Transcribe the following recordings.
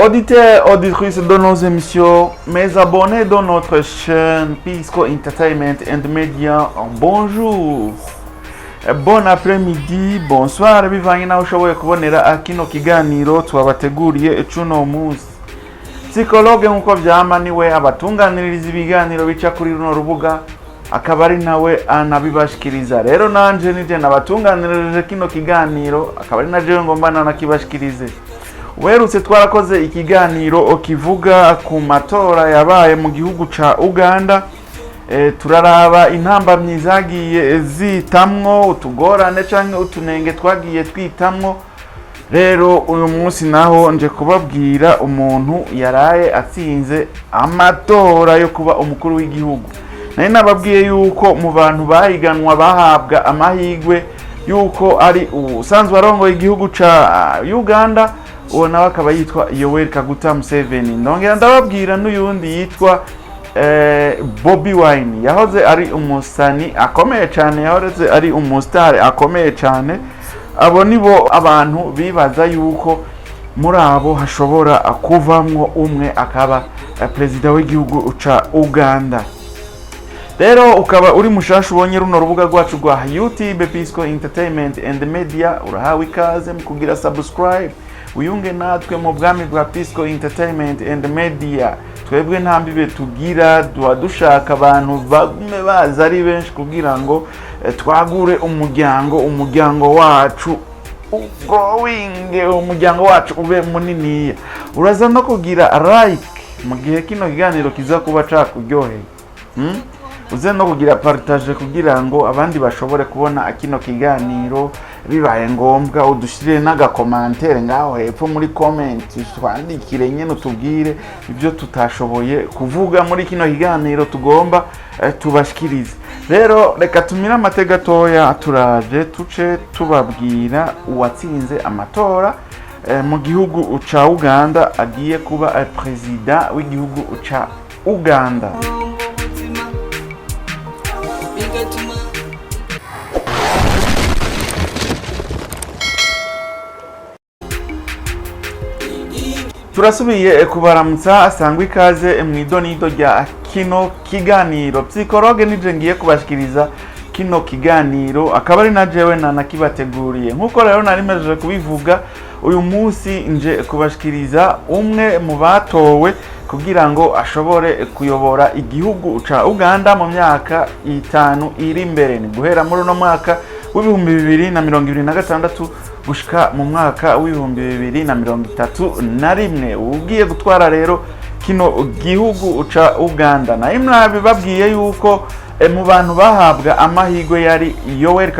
Auditeurs, auditrices de nos émissions, mes abonnés de notre chaîne Pisco Entertainment and Media, bonjour, bon après-midi, bonsoir, bivanye naho ushoboye kubonera akino kiganiro twabateguriye cuno munsi. Psychologue nkuko vyama niwe abatunganiriza ibiganiro bica kuri runo rubuga, akaba ari nawe anabibashikiriza. Rero nanje nije nabatunganirije kino kiganiro, akaba ari naje ngomba nakibashikirize. Werutse twarakoze ikiganiro kivuga ku matora yabaye mu gihugu ca Uganda, turaraba intambamyi zagiye zitamwo, utugorane canke utunenge twagiye twitamwo. Rero uyu munsi naho nje kubabwira umuntu yaraye atsinze amatora yo kuba umukuru w'igihugu. Nari nababwiye yuko mu bantu bahiganwa bahabwa amahigwe yuko ari usanzwe arongoye igihugu ca Uganda, uwo nawe akaba yitwa Yoweli Museveni. Ndongera ndababwira n'uyundi yitwa Bobi Wine, yahoze ari umusani akomeye cyane, yahoze ari umustar akomeye cyane. Abo nibo abantu bibaza yuko muri abo hashobora kuvamwo umwe akaba perezida w'igihugu ca Uganda. Rero ukaba uri mushasha ubonye runo rubuga rwacu rwa YouTube Pisco Entertainment and Media, urahawe ikaze mu kugira subscribe uyunge natwe mu bwami bwa Pisco Entertainment and Media. Twebwe ntambibe tugira dushaka abantu bagume baza ari benshi kugira ngo twagure umuryango wacu growing, umuryango wacu ube munini. Uraza no kugira like mu gihe kino kiganiro kiza kuba cakuryoheye, uze no kugira partage kugira ngo abandi bashobore kubona kino kiganiro. Bibaye ngombwa udushirire n'agakomantere ngaho hepfo muri comment, twandikire nyene utubwire ibyo tutashoboye kuvuga muri kino kiganiro tugomba tubashikirize. Rero reka tumira amateka toya, turaje tuce tubabwira uwatsinze amatora mu gihugu ca Uganda, agiye kuba president w'igihugu ca Uganda. Turasubiye kubaramutsa, asangwa ikaze mwidonido rya kino kiganiro. Psychologue nije ngiye kubashikiriza kino kiganiro, akaba ari na jewe nakibateguriye. Nkuko rero narimejeje kubivuga, uyu munsi nje kubashikiriza umwe mu batowe kugira ngo ashobore kuyobora igihugu ca Uganda mu myaka 5 iri imbere, ni guhera muri no mwaka w'ibihumbi 2026 gushika mu mwaka w'ibihumbi 2031. Ugiye gutwara rero kino gihugu ca Uganda. Na imwe babwiye yuko mu bantu bahabwa amahigwe yari Yoweli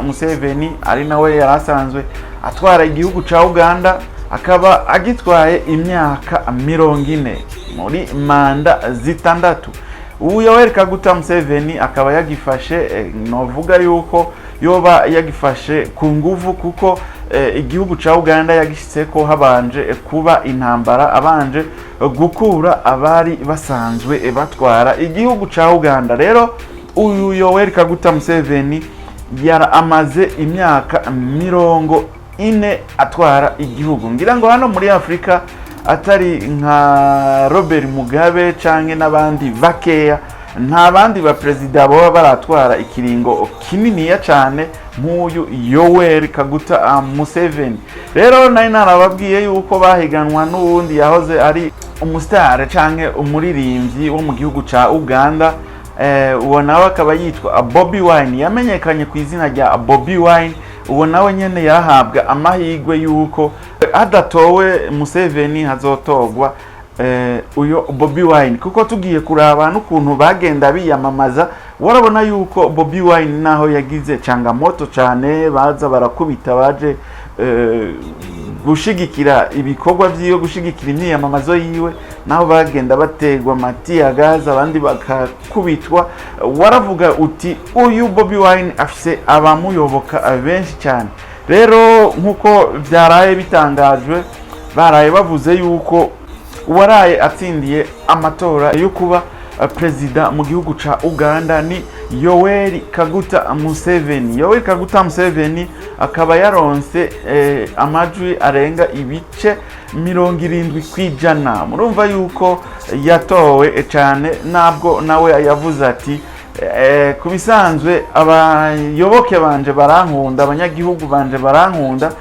Museveni, ari nawe yarasanzwe atwara igihugu ca Uganda, akaba agitwaye imyaka 40 muri manda zitandatu. Yoweli Museveni akaba yagifashe, novuga yuko yoba yagifashe ku nguvu, kuko igihugu ca Uganda yagishitseko habanje kuba intambara, abanje gukura abari basanzwe batwara igihugu ca Uganda. Rero uyu Yoweli Museveni yara amaze imyaka 40 atwara igihugu. Ngira ngo hano muri Afrika atari nka Robert Mugabe canke n'abandi bakeya, nta bandi ba president baba baratwara ikiringo kininiya cyane nk'uyu Yoweli Museveni. Rero nari narababwiye yuko bahiganwa n'uwundi yahoze ari umustar canke umuririmbyi wo mu gihugu ca Uganda, uwo nawe akaba yitwa Bobi Wine, yamenyekanye ku izina rya Bobi Wine. Uwo nawe nyene yahabwa amahigwe yuko adatowe Museveni hazotogwa uyo Bobi Wine, kuko tugiye kuraba n'ukuntu bagenda biyamamaza, warabona yuko Bobi Wine naho yagize changamoto cyane, baza barakubita baje gushigikira ibikorwa vyiyo, gushigikira imyiyamamazo yiwe, naho bagenda bategwa matiya gaza, abandi bakakubitwa. Waravuga uti uyu Bobi Wine afise abamuyoboka benshi cyane. Rero nkuko vyaraye bitangajwe, baraye bavuze yuko uwaraye atsindiye amatora yo kuba president mu gihugu ca Uganda ni Yoweli Museveni. Yoweli Museveni akaba yaronse amajwi arenga ibice 70%. Murumva yuko yatowe cyane, nabwo nawe yavuze ati kubisanzwe abayoboke banje barankunda, abanyagihugu banje barankunda,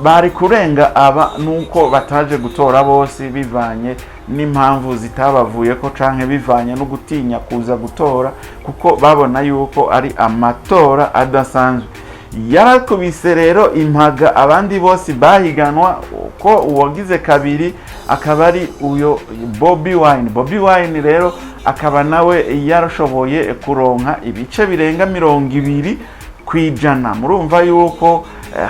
bari kurenga aba nuko bataje gutora bose bivanye n'impamvu zitabavuye ko canke bivanye no gutinya kuza gutora kuko babona yuko ari amatora adasanzwe. Yarakubise rero impaga abandi bose bahiganwa ko uwagize kabiri akaba ari uyo Bobi Wine rero akaba nawe yarashoboye kuronka ibice birenga 20%. Murumva yuko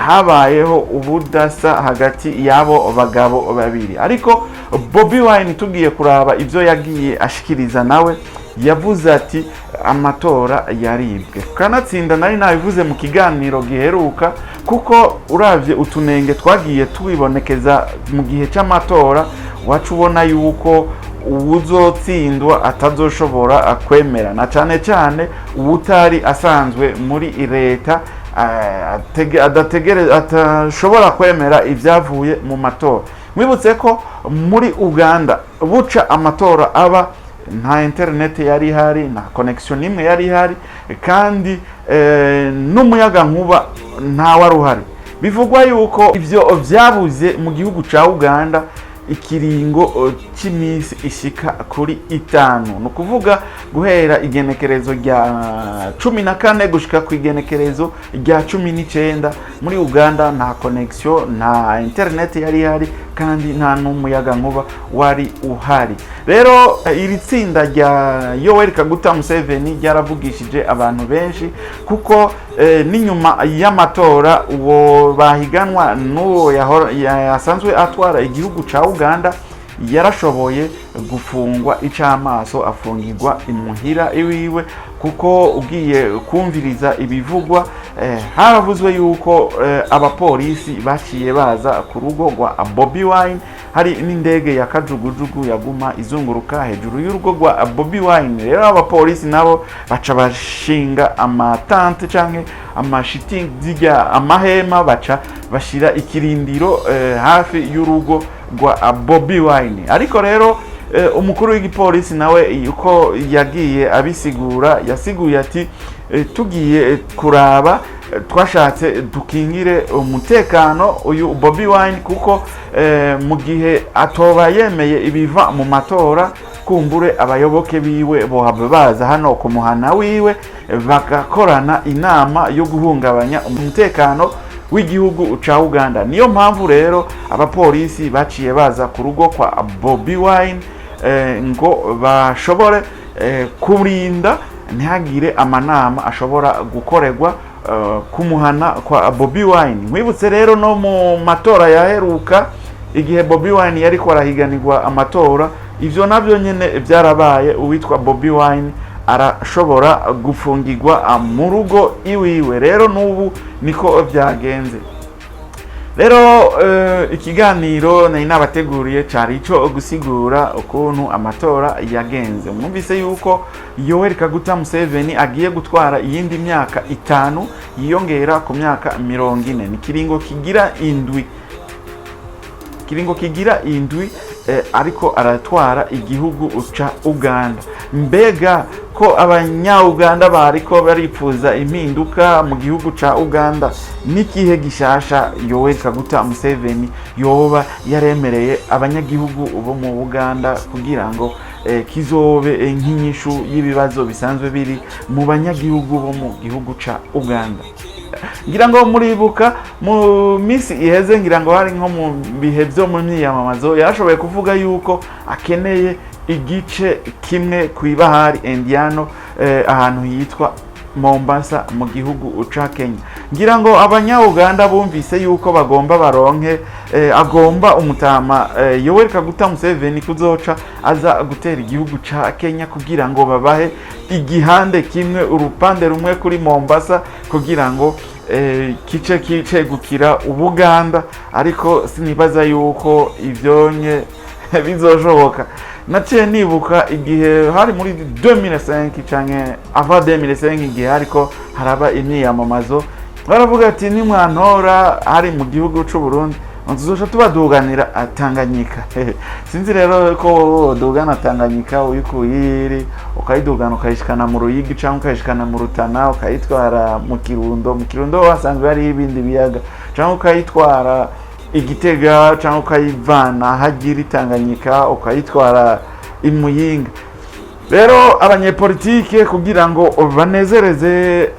habayeho ubudasa hagati yabo bagabo babiri. Ariko Bobi Wine tugiye kuraba ivyo yagiye ashikiriza, nawe yavuze ati amatora yaribwe. Kanatsinda nari nabivuze mu kiganiro giheruka, kuko uravye utunenge twagiye tubibonekeza mu gihe cy'amatora, wacu ubona yuko uwuzotsindwa atazoshobora kwemera, na cyane cyane ubutari asanzwe muri leta atashobora kwemera ibyavuye mu matora. Mwibutse ko muri Uganda buca amatora aba nta internet yari ihari, nta connection imwe yari ihari, kandi n'umuyaga nkuba nta wari uhari. Bivugwa yuko ivyo vyabuze mu gihugu ca Uganda ikiringo cy'imisi ishika kuri 5, no kuvuga guhera igenekerezo rya 14 gushika ku igenekerezo rya 19. Muri Uganda nta connection, nta internet yari ihari, kandi nta n'umuyaga nkuba wari uhari. Rero iri tsinda rya Yoweli Museveni ryaravugishije abantu benshi, kuko n'inyuma y'amatora uwo bahiganwa n'uwo yasanzwe atwara igihugu ca Uganda yarashoboye gufungwa icamaso, afungirwa imuhira iwiwe, kuko ugiye kumviriza ibivugwa haravuzwe yuko abapolisi baciye baza ku rugo rwa Bobi Wine. Hari n'indege ya kajugujugu yaguma izunguruka hejuru y'urugo rwa Bobi Wine. Rero abapolisi nabo baca bashinga amatante canke amashitingi zijya amahema, baca bashira ikirindiro hafi y'urugo rwa Bobi Wine. Ariko rero umukuru w'igipolisi nawe uko yagiye abisigura, yasiguye ati tugiye kuraba, twashatse dukingire umutekano uyu Bobi Wine, kuko mu gihe atoba yemeye ibiva mu matora, kumbure abayoboke biwe bohava baza hano ku muhana wiwe bagakorana inama yo guhungabanya umutekano w'igihugu ca Uganda. Niyo mpamvu rero abapolisi baciye baza ku rugo kwa Bobi Wine ngo bashobore kurinda ntihagire amanama ashobora gukorerwa kumuhana kwa Bobi Wine. Mwibutse rero no mu matora yaheruka, igihe Bobi Wine yari kwarahiganirwa amatora, ivyo navyo nyene byarabaye, uwitwa Bobi Wine arashobora gufungirwa mu rugo iwiwe. Rero n'ubu niko byagenze. Rero ikiganiro nari nabateguriye cari ico gusigura ukuntu amatora yagenze. Mwumvise yuko Yoweli Museveni agiye gutwara iyindi myaka 5 yiyongera ku myaka 40. Ni kiringo kigira indwi, ariko aratwara igihugu ca Uganda. Mbega ko abanya-Uganda bariko baripfuza impinduka mu gihugu ca Uganda, n'ikihe gishasha Yoweli Museveni yoba yaremereye abanyagihugu bo mu Uganda kugira ngo kizobe nk'inyishu y'ibibazo bisanzwe biri mu banyagihugu bo mu gihugu ca Uganda? Ngira ngo muribuka mu misi iheze, ngira ngo hari nko mu bihe byo mu myiyamamazo, yarashoboye kuvuga yuko akeneye igice kimwe kw'ibahari Indiano, ahantu yitwa Mombasa mu gihugu ca Kenya. Ngira ngo abanya-Uganda bumvise yuko bagomba baronke, agomba umutama Yoweli Museveni kuzoca aza gutera igihugu ca Kenya kugira ngo babahe igihande kimwe, urupande rumwe kuri Mombasa, kugira ngo kice gukira Ubuganda. Ariko sinibaza yuko ivyonye bizoshoboka. naciye nibuka igihe hari muri 2005 canke ava 2005 igihe ariko haraba imyiyamamazo baravuga ati nimwantora hari mu gihugu c'u Burundi tuzoca tubaduganira Tanganyika. Sinzi rero ko dugana Tanganyika uyikuyiri ukayidugana ukayishikana mu Ruyigi canke ukayishikana mu Rutana ukayitwara mu Kirundo wasanzwe hari ibindi biyaga canke ukayitwara Igitega canke ukayivana hagira Tanganyika ukayitwara imuyinga. Rero abanyepolitike kugira ngo banezereze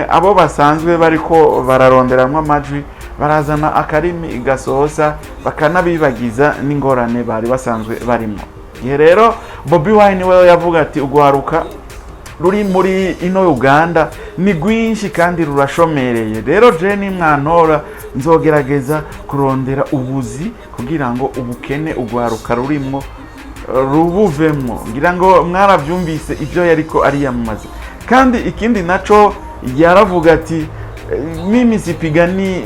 abo basanzwe bariko bararonderamwe amajwi barazana akarimi igasosa bakanabibagiza n'ingorane bari basanzwe barimo. Ihe rero Bobi Wine we yavuga ati ugwaruka ruri muri ino Uganda ni gwinshi kandi rurashomereye. Rero je ni mwantora nzogerageza kurondera ubuzi kugira ngo ubukene ugwaruka rurimo rubuvemo. Ngira ngo mwaravyumvise ivyo yariko ariyamamaza. Kandi ikindi naco yaravuga ati mimi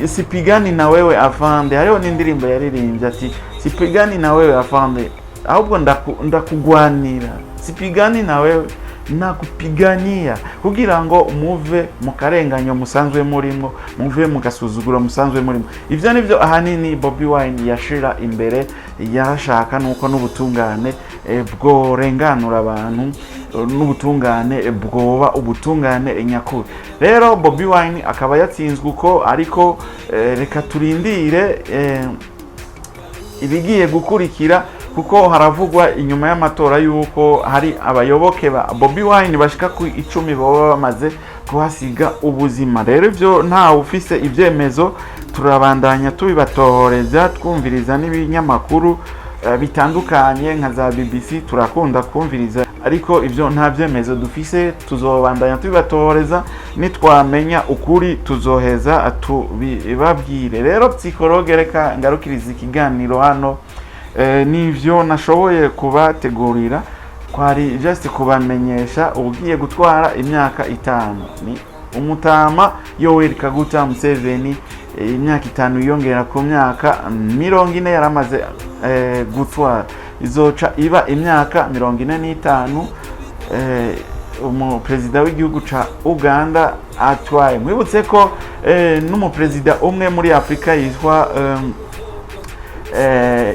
sipigani na wewe afande. Hariho n'indirimbo yaririmbye ati sipigani na wewe afande ahubwo ndakugwanira, sipigani na wewe nakupigania kugira ngo muve mu karenganyo musanzwe murimo, muve mu gasuzuguro musanzwe murimo. Ivyo nivyo ahanini Bobi Wine yashira imbere, yashaka nuko n'ubutungane bworenganura abantu, n'ubutungane bwoba ubutungane nyakuri. Rero Bobi Wine akaba yatsinzwe uko, ariko reka turindire ibigiye gukurikira kuko haravugwa inyuma y'amatora yuko hari abayoboke ba Bobi Wine bashika ku 10 baba bamaze kuhasiga ubuzima. Rero ivyo nta ufise ivyemezo, turabandanya tubibatohoreza twumviriza n'ibinyamakuru bitandukanye nka za BBC turakunda kumviriza, ariko ivyo nta vyemezo dufise. Tuzobandanya tubibatohoreza, nitwamenya ukuri tuzoheza tubibabwire. Rero psychologue reka ngarukiriza ikiganiro hano, nivyo nashoboye kubategurira, kwari just kubamenyesha ugiye gutwara imyaka 5 ni umutama Yoweli Museveni. Imyaka 5 yongera ku myaka 40 yaramaze gutwara, izoca iba imyaka 45 umuperezida w'igihugu ca Uganda atwaye. Mwibutse ko n'umuperezida umwe muri Afrika yitwa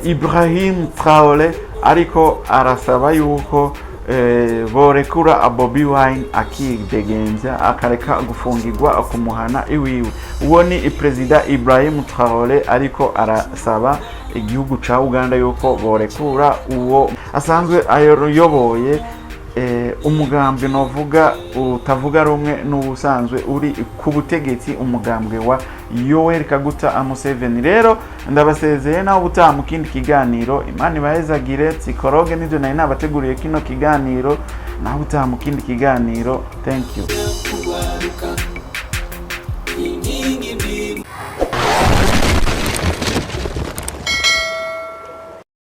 Ibrahim Traore ariko arasaba yuko borekura Bobi Wine akidegenza akareka gufungirwa kumuhana iwiwe. Uwo ni perezida Ibrahim Traore ariko arasaba igihugu ca Uganda yuko borekura uwo asanzwe ayoboye umugambwe novuga utavuga rumwe n'ubusanzwe uri ku butegetsi, umugambwe wa Yoweli Museveni. Rero ndabasezeye naho butaha mu kindi kiganiro. Imana ibahezagire. Psychologue nivyo nari nabateguriye kino kiganiro, naho butaha mu kindi kiganiro. Thank you.